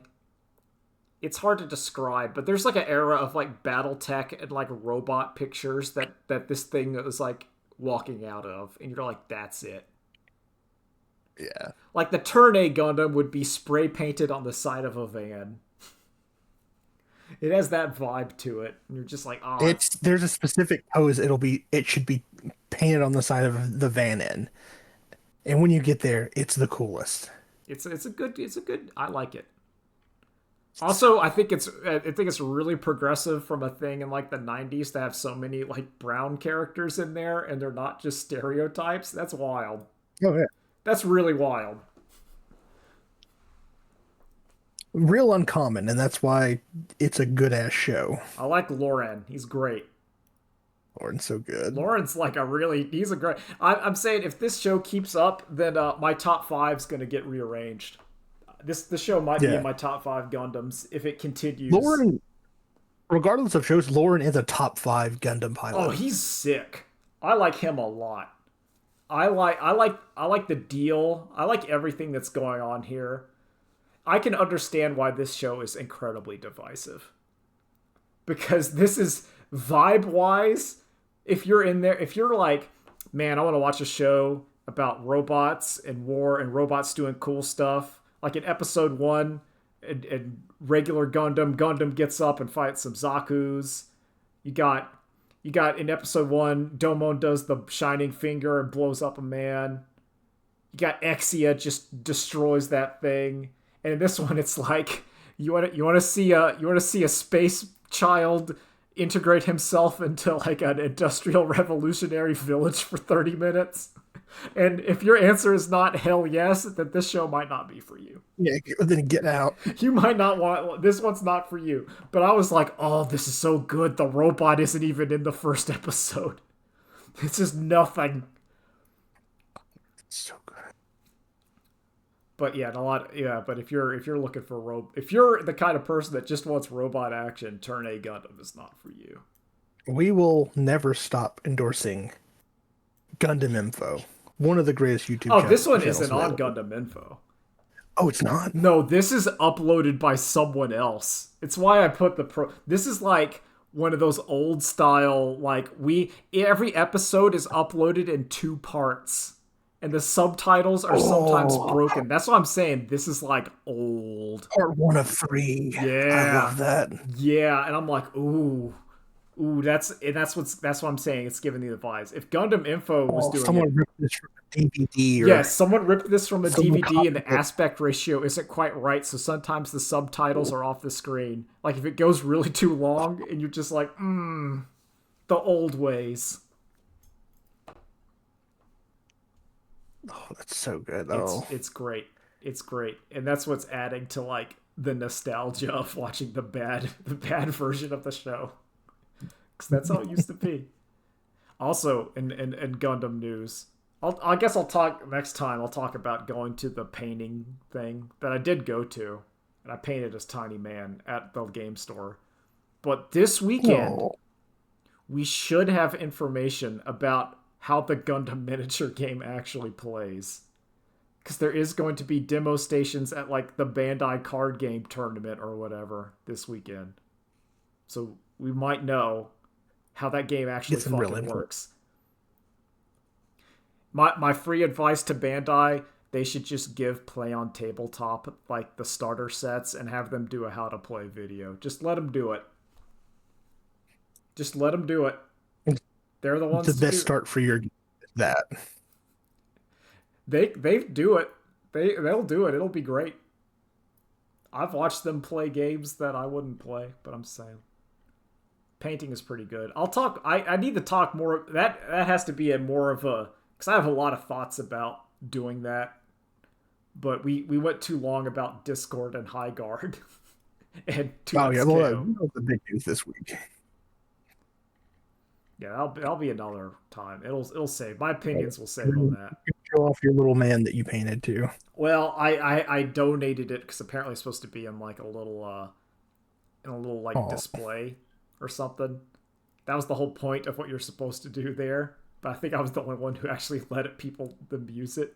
It's hard to describe, but there's like an era of like battle tech and like robot pictures that this thing is like walking out of, and you're like, that's it. Yeah. Like the Turn A Gundam would be spray painted on the side of a van. It has that vibe to it, and you're just like, oh, There's a specific pose it should be painted on the side of the van in. And when you get there, it's the coolest. it's a good. I like it. Also, I think it's really progressive from a thing in like the 90s to have so many like brown characters in there, and they're not just stereotypes. That's wild. Oh yeah. That's really wild. Real uncommon, and that's why it's a good ass show. I like Loran. He's great. Lauren's so good. Lauren's like he's a great. I'm saying if this show keeps up, then my top five's gonna get rearranged. The show might be in my top 5 Gundams if it continues. Lauren, regardless of shows, Lauren is a top 5 Gundam pilot. Oh, he's sick. I like him a lot. I like the deal. I like everything that's going on here. I can understand why this show is incredibly divisive. Because this is vibe-wise, if you're in there, if you're like, man, I want to watch a show about robots and war and robots doing cool stuff, like in episode 1, and regular Gundam gets up and fights some Zaku's. You got in episode 1, Domon does the shining finger and blows up a man. You got Exia just destroys that thing. And in this one, it's like you want to see a space child integrate himself into like an industrial revolutionary village for 30 minutes. And if your answer is not hell yes, then this show might not be for you. Yeah, then get out. You might not want this one's not for you. But I was like, oh, this is so good. The robot isn't even in the first episode. It's just nothing. So good. But yeah, but if you're looking for if you're the kind of person that just wants robot action, Turn A Gundam is not for you. We will never stop endorsing Gundam Info. One of the greatest YouTube channels. Oh, this one isn't on Gundam Info. Oh, it's not? No, this is uploaded by someone else. It's why I put this is like one of those old style, like every episode is uploaded in 2 parts. And the subtitles are sometimes broken. That's what I'm saying. This is like old. Part 1 of 3. Yeah. I love that. Yeah, and I'm like, ooh, that's what I'm saying. It's giving the vibes. If Gundam Info was doing someone it, ripped this from a DVD. Yes, someone ripped this from a DVD, and the aspect ratio isn't quite right. So sometimes the subtitles are off the screen. Like if it goes really too long, and you're just like, the old ways. Oh, that's so good. It's great. It's great, and that's what's adding to like the nostalgia of watching the bad version of the show. Because that's how it used to be. Also, in Gundam news, I guess I'll talk next time. I'll talk about going to the painting thing that I did go to, and I painted as Tiny Man at the game store. But this weekend, we should have information about how the Gundam miniature game actually plays. Because there is going to be demo stations at like the Bandai card game tournament or whatever this weekend. So we might know how that game actually fucking works. My free advice to Bandai, they should just give Play on Tabletop like the starter sets and have them do a how to play video. Just let them do it. Just let them do it. They're the ones. It's the best start for your that. They do it. They'll do it. It'll be great. I've watched them play games that I wouldn't play, but I'm saying. Painting is pretty good. I'll talk. I need to talk more. That has to be a more of a, because I have a lot of thoughts about doing that. But we went too long about Discord and Highguard, and too much Well, scale. that was the big news this week. Yeah, that'll be another time. It'll save. My opinions will save on that. You can show off your little man that you painted too. Well, I donated it because apparently it's supposed to be in like a little like display or something. That was the whole point of what you're supposed to do there. But I think I was the only one who actually let them use it.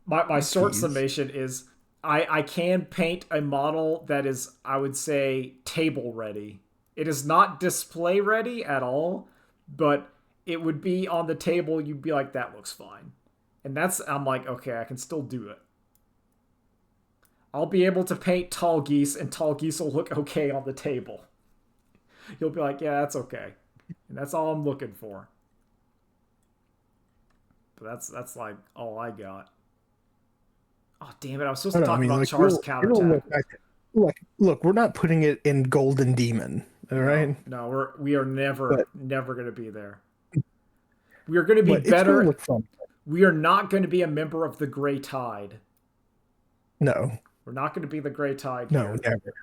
My short summation is I can paint a model that is, I would say, table ready. It is not display ready at all, but it would be on the table. You'd be like, that looks fine. And I'm like, okay, I can still do it. I'll be able to paint tall geese, and tall geese will look okay on the table. You'll be like, yeah, that's okay. And that's all I'm looking for. But that's like all I got. Oh, damn it. I was supposed to talk about Char's counterattack. Look, we're not putting it in Golden Demon, all right? No, we are never going to be there. We are going to be better. We are not going to be a member of the Grey Tide. No. We're not going to be the Grey Tide. No, here. never.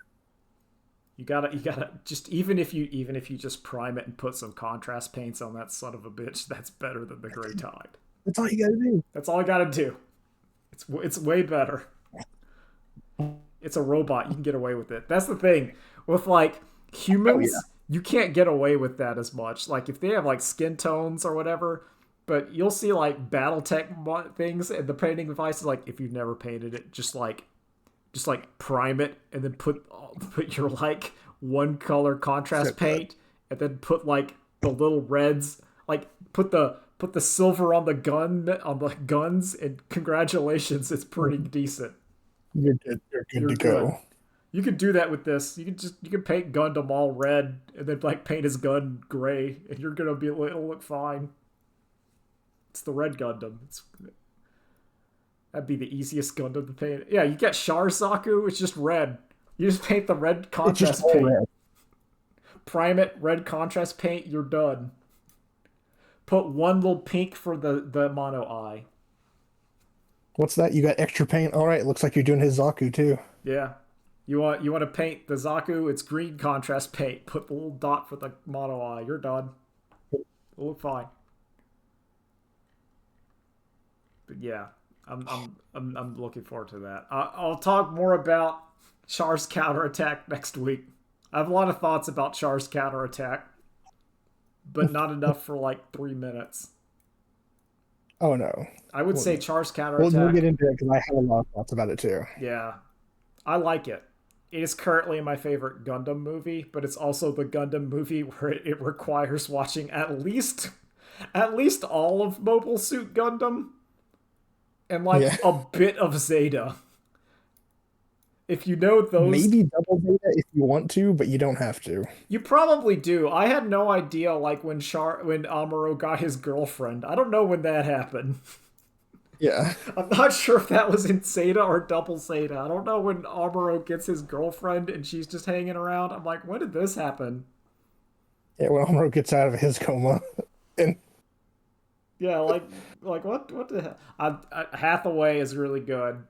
You gotta just even if you just prime it and put some contrast paints on that son of a bitch, that's better than the Grey Tide. That's all you gotta do. That's all I gotta do. It's way better. It's a robot. You can get away with it. That's the thing with like humans. You can't get away with that as much. Like if they have like skin tones or whatever, but you'll see like BattleTech things and the painting device is like, if you've never painted it, just like prime it and then put your like one color contrast paint and then put like the little reds, like put the silver on the guns, and congratulations, it's pretty decent. You're good to go. You could do that with this. You can paint Gundam all red and then like paint his gun gray, and it'll look fine. It's the red Gundam. That'd be the easiest Gundam to paint. Yeah, you get Zaku, it's just red. You just paint the red contrast paint. Red. Prime it, red contrast paint, you're done. Put one little pink for the mono eye. What's that? You got extra paint? All right, looks like you're doing his Zaku too. Yeah. You want to paint the Zaku, it's green contrast paint. Put the little dot for the mono eye. You're done. It'll look fine. But yeah, I'm looking forward to that. I'll talk more about Char's counterattack next week. I have a lot of thoughts about Char's counterattack, but not enough for like 3 minutes. Oh no! I would say Char's counterattack. We'll get into it because I have a lot of thoughts about it too. Yeah, I like it. It is currently my favorite Gundam movie, but it's also the Gundam movie where it requires watching at least all of Mobile Suit Gundam and like a bit of Zeta. If you know those, maybe double Zeta if you want to, but you don't have to. You probably do. I had no idea like when Amuro got his girlfriend. I don't know when that happened. Yeah. I'm not sure if that was in Zeta or double Zeta. I don't know when Amuro gets his girlfriend and she's just hanging around. I'm like, when did this happen? Yeah, when Amuro gets out of his coma. And yeah, like what the hell? Hathaway is really good.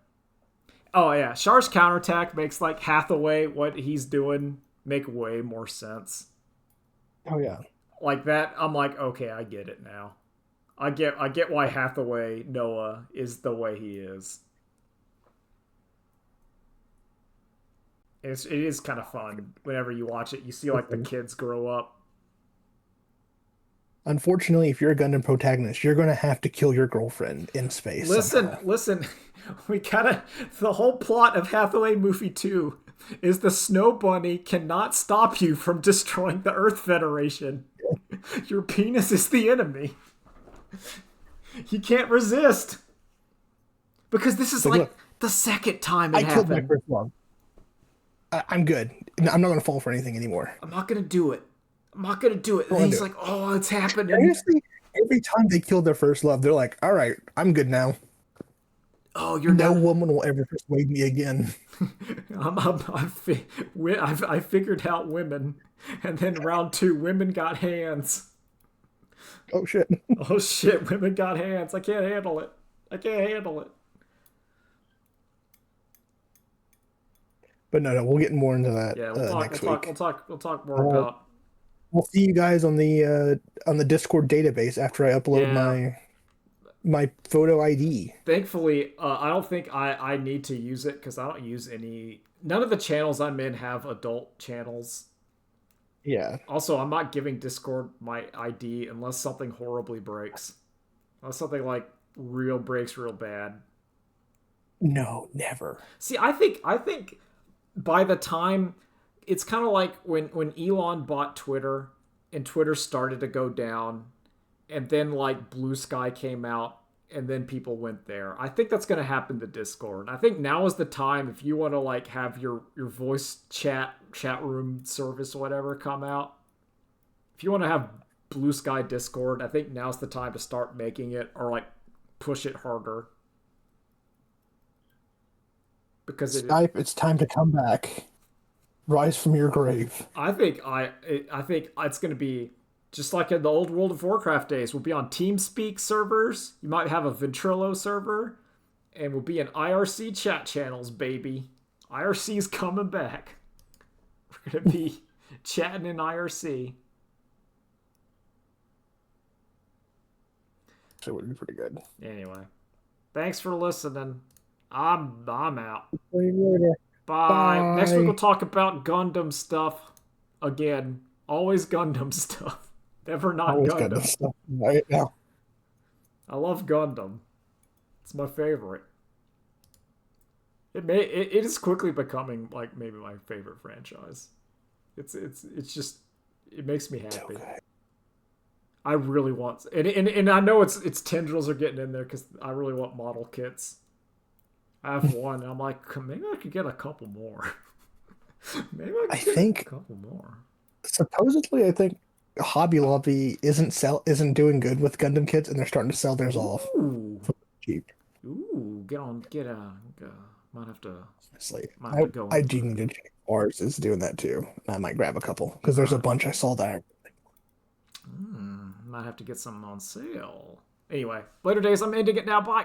Oh yeah, Char's counterattack makes like Hathaway, what he's doing, make way more sense. Oh yeah. Like that, I'm like, okay, I get it now. I get why Hathaway Noah is the way he is. It is kind of fun whenever you watch it. You see like the kids grow up. Unfortunately, if you're a Gundam protagonist, you're going to have to kill your girlfriend in space. Listen. The whole plot of Hathaway movie 2 is the Snow Bunny cannot stop you from destroying the Earth Federation. Your penis is the enemy. You can't resist. Because this is the second time it happened. I killed my first love. I'm good. I'm not going to fall for anything anymore. I'm not going to do it. And he's like, oh, it's happening. Honestly, every time they kill their first love, they're like, all right, I'm good now. Oh, you're No not. woman will ever persuade me again. I figured out women, and then round 2, women got hands. Oh shit. Oh shit, women got hands. I can't handle it. I can't handle it. But no, we'll get more into that Yeah, we'll talk. next We'll talk. week. We'll talk more about. We'll see you guys on the Discord database after I upload Yeah. my photo ID. Thankfully, I don't think I need to use it because I don't use any. None of the channels I'm in have adult channels. Yeah. Also, I'm not giving Discord my ID unless something horribly breaks. Unless something like real breaks real bad. No, never. See, I think by the time it's kind of like when Elon bought Twitter and Twitter started to go down and then like Blue Sky came out and then people went there. I think that's going to happen to Discord. I think now is the time if you want to like have your voice chat room service or whatever come out. If you want to have Blue Sky Discord, I think now's the time to start making it or like push it harder. Because Skype, it's time to come back. Rise from your grave. I think it's going to be just like in the old World of Warcraft days. We'll be on TeamSpeak servers. You might have a Ventrilo server, and we'll be in IRC chat channels, baby. IRC's coming back. We're going to be chatting in IRC. So it would be pretty good. Anyway, thanks for listening. I'm out. See you later. Bye. Next week Bye. we'll talk about Gundam stuff again. Always Gundam stuff. Never not Always Gundam. got this stuff right now. I love Gundam. It's my favorite. It is quickly becoming like maybe my favorite franchise. It's just it makes me happy. Okay. I really want and I know it's tendrils are getting in there because I really want model kits. I have one. And I'm like, maybe I could get a couple more. Maybe I could get a couple more. Supposedly, I think Hobby Lobby isn't doing good with Gundam kits, and they're starting to sell theirs off Ooh, for cheap. might have to. Honestly, Might have to go I in do for- need to check. Ours is doing that too. I might grab a couple because there's a bunch I saw that. Might have to get some on sale. Anyway, later days. I'm ending it now. Bye.